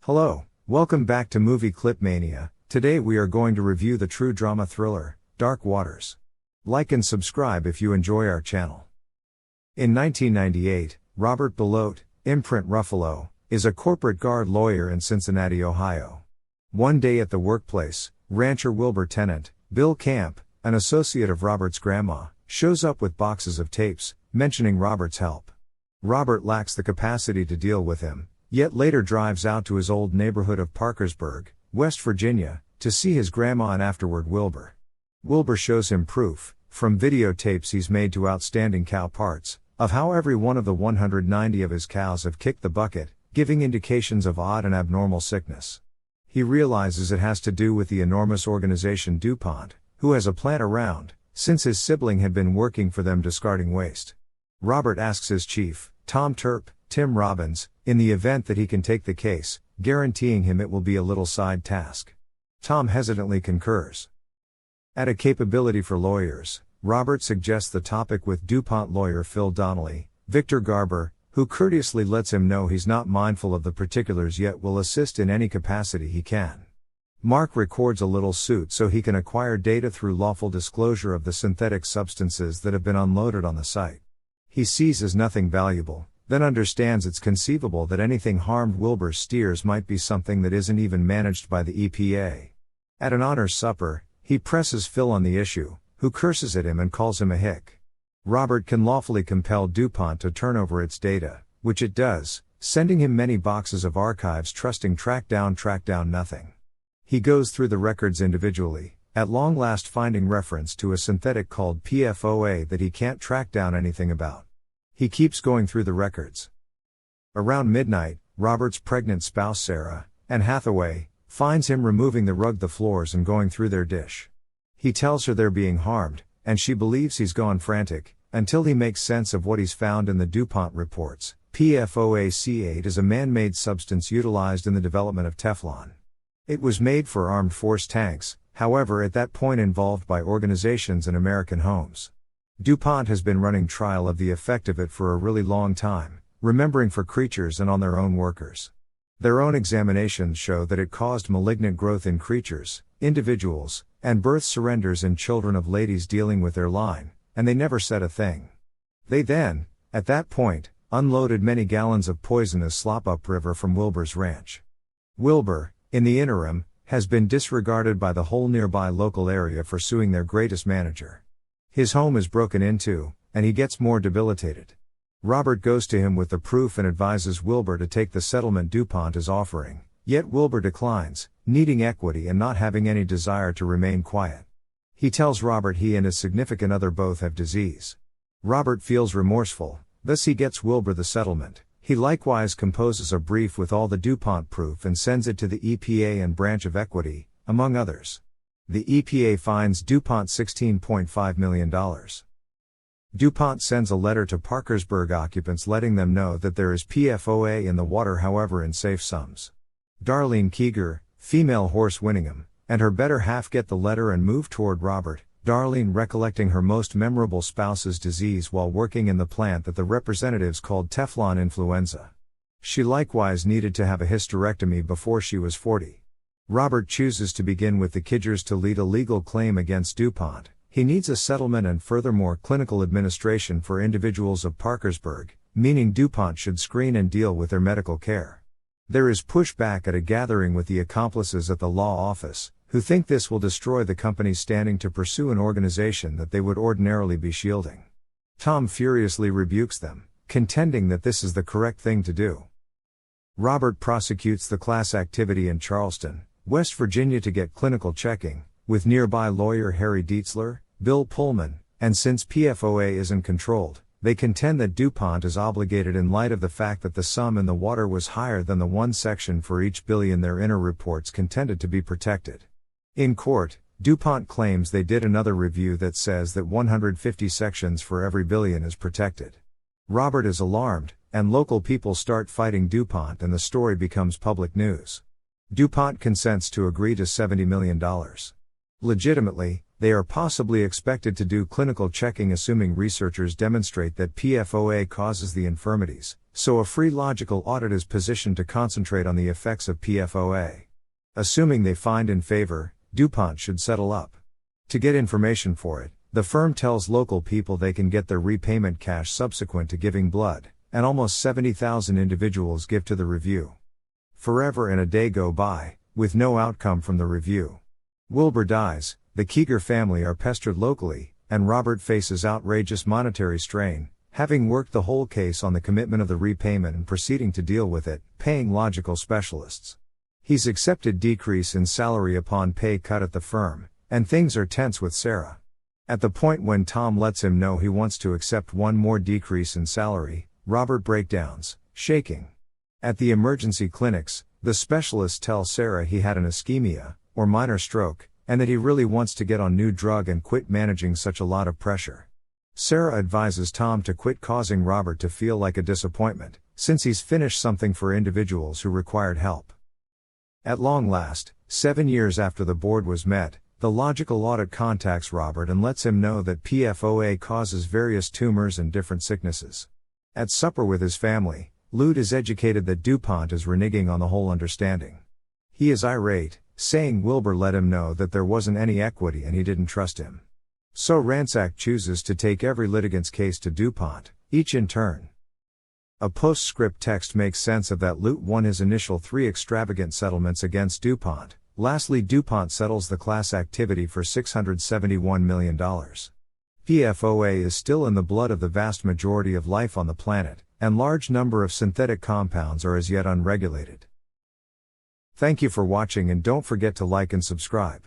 Hello, welcome back to Movie Clip Mania. Today we are going to review the true drama thriller, Dark Waters. Like and subscribe if you enjoy our channel. In 1998, Robert Belote, imprint Ruffalo, is a corporate guard lawyer in Cincinnati, Ohio. One day at the workplace, rancher Wilbur Tennant, Bill Camp, an associate of Robert's grandma, shows up with boxes of tapes, mentioning Robert's help. Robert lacks the capacity to deal with him, yet later drives out to his old neighborhood of Parkersburg, West Virginia, to see his grandma and afterward Wilbur. Wilbur shows him proof, from videotapes he's made to outstanding cow parts, of how every one of the 190 of his cows have kicked the bucket, giving indications of odd and abnormal sickness. He realizes it has to do with the enormous organization DuPont, who has a plant around, since his sibling had been working for them discarding waste. Robert asks his chief, Tim Robbins, in the event that he can take the case, guaranteeing him it will be a little side task. Tom hesitantly concurs. At a capability for lawyers, Robert suggests the topic with DuPont lawyer Phil Donnelly, Victor Garber, who courteously lets him know he's not mindful of the particulars yet will assist in any capacity he can. Mark records a little suit so he can acquire data through lawful disclosure of the synthetic substances that have been unloaded on the site. He sees as nothing valuable, then understands it's conceivable that anything harmed Wilbur's steers might be something that isn't even managed by the EPA. At an honors supper, he presses Phil on the issue, who curses at him and calls him a hick. Robert can lawfully compel DuPont to turn over its data, which it does, sending him many boxes of archives trusting track down nothing. He goes through the records individually, at long last finding reference to a synthetic called PFOA that he can't track down anything about. He keeps going through the records. Around midnight, Robert's pregnant spouse Sarah, Anne Hathaway, finds him removing the floors and going through their dish. He tells her they're being harmed, and she believes he's gone frantic, until he makes sense of what he's found in the DuPont reports. PFOA-C8 is a man-made substance utilized in the development of Teflon. It was made for armed force tanks, however at that point involved by organizations and American homes. DuPont has been running trial of the effect of it for a really long time, remembering for creatures and on their own workers. Their own examinations show that it caused malignant growth in creatures, individuals, and birth surrenders in children of ladies dealing with their line, and they never said a thing. They then, at that point, unloaded many gallons of poisonous slop upriver from Wilbur's ranch. Wilbur, in the interim, has been disregarded by the whole nearby local area for suing their greatest manager. His home is broken into, and he gets more debilitated. Robert goes to him with the proof and advises Wilbur to take the settlement DuPont is offering, yet Wilbur declines, needing equity and not having any desire to remain quiet. He tells Robert he and his significant other both have disease. Robert feels remorseful, thus he gets Wilbur the settlement. He likewise composes a brief with all the DuPont proof and sends it to the EPA and Branch of Equity, among others. The EPA fines DuPont $16.5 million. DuPont sends a letter to Parkersburg occupants letting them know that there is PFOA in the water, however in safe sums. Darlene Keeger, female horse Winningham, and her better half get the letter and move toward Robert, Darlene recollecting her most memorable spouse's disease while working in the plant that the representatives called Teflon influenza. She likewise needed to have a hysterectomy before she was 40. Robert chooses to begin with the Keegers to lead a legal claim against DuPont. He needs a settlement and furthermore clinical administration for individuals of Parkersburg, meaning DuPont should screen and deal with their medical care. There is pushback at a gathering with the accomplices at the law office, who think this will destroy the company's standing to pursue an organization that they would ordinarily be shielding. Tom furiously rebukes them, contending that this is the correct thing to do. Robert prosecutes the class activity in Charleston, West Virginia to get clinical checking, with nearby lawyer Harry Dietzler, Bill Pullman, and since PFOA isn't controlled, they contend that DuPont is obligated in light of the fact that the sum in the water was higher than the one section for each billion their inner reports contended to be protected. In court, DuPont claims they did another review that says that 150 sections for every billion is protected. Robert is alarmed, and local people start fighting DuPont and the story becomes public news. DuPont consents to agree to $70 million. Legitimately, They are possibly expected to do clinical checking assuming researchers demonstrate that PFOA causes the infirmities, so a free logical audit is positioned to concentrate on the effects of PFOA. Assuming they find in favor, DuPont should settle up. To get information for it, the firm tells local people they can get their repayment cash subsequent to giving blood, and almost 70,000 individuals give to the review. Forever and a day go by, with no outcome from the review. Wilbur dies, the Keeger family are pestered locally, and Robert faces outrageous monetary strain, having worked the whole case on the commitment of the repayment and proceeding to deal with it, paying logical specialists. He's accepted decrease in salary upon pay cut at the firm, and things are tense with Sarah. At the point when Tom lets him know he wants to accept one more decrease in salary, Robert breakdowns, shaking. At the emergency clinics, the specialists tell Sarah he had an ischemia, or minor stroke, and that he really wants to get on new drug and quit managing such a lot of pressure. Sarah advises Tom to quit causing Robert to feel like a disappointment, since he's finished something for individuals who required help. At long last, 7 years after the board was met, the logical audit contacts Robert and lets him know that PFOA causes various tumors and different sicknesses. At supper with his family, Lute is educated that DuPont is reneging on the whole understanding. He is irate, saying Wilbur let him know that there wasn't any equity and he didn't trust him. So Ransack chooses to take every litigant's case to DuPont, each in turn. A postscript text makes sense of that Lute won his initial 3 extravagant settlements against DuPont. Lastly, DuPont settles the class activity for $671 million. PFOA is still in the blood of the vast majority of life on the planet, and large number of synthetic compounds are as yet unregulated. Thank you for watching and don't forget to like and subscribe.